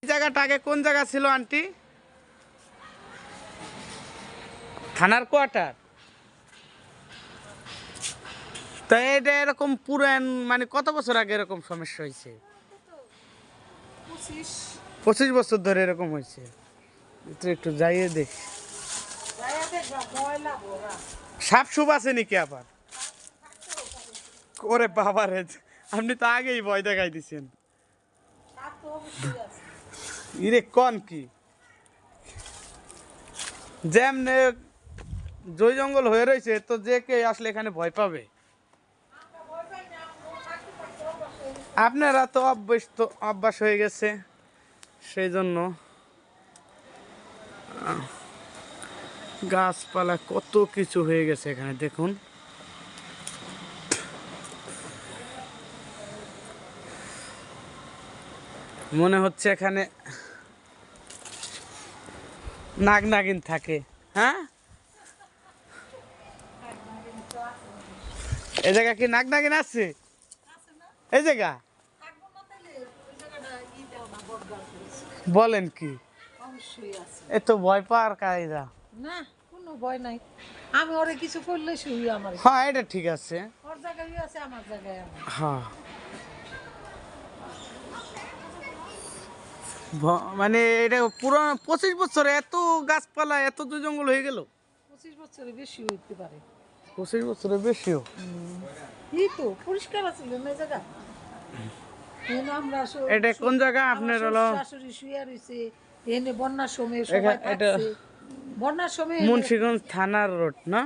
এই জায়গাটা আগে কোন জায়গা ছিল আন্টি? থানার কোয়ার্টার। তো এটা এরকম পুরান মানে কত বছর আগে এরকম সমস্যা হয়েছে? 25 বছর ধরে এরকম হয়েছে। একটু যাইয়ে দেখ। সাপ সুপ আছে নাকি আবার? ওরে বাবা রে, আপনি তো আগেই ভয় দেখাই দিচ্ছেন। ইরে কোন কি যেমনে জয় জঙ্গল হয়ে রয়েছে, তো যে কে আসলে এখানে ভয় পাবে? আপনারা তো অভ্যাস হয়ে গেছে, সেই জন্য। গাছপালা কত কিছু হয়ে গেছে এখানে দেখুন। মনে হচ্ছে এখানে নাগ নাগিন থাকে। হ্যাঁ, এই জায়গা কি নাগ নাগিন আছে? এই জায়গা বলেন কি? এত ভয় পাওয়ার কায়দা না, কোনো ভয় নাই। আমি ওরে কিছু করলে শুই আমার। হ্যাঁ, এটা ঠিক আছে। ওর জায়গায় আছে, আমার জায়গায় আমার। হ্যাঁ, মানে এটা পুরো 25 বছরে এত গাছপালা এত জঙ্গল হয়ে গেল? 25 বছরের বেশি হইতে পারে। 25 বছরের বেশিও? এই তো পরিষ্কার আছিল না জায়গা। এনে আমরা এটা কোন জায়গা আপনার? হলো শাশুড়ি শুয়ে রইছে। এনে বন্যার সময় সবাই এটা থাকছে। বন্যার সময় মুন্সিগঞ্জ থানার রোড না?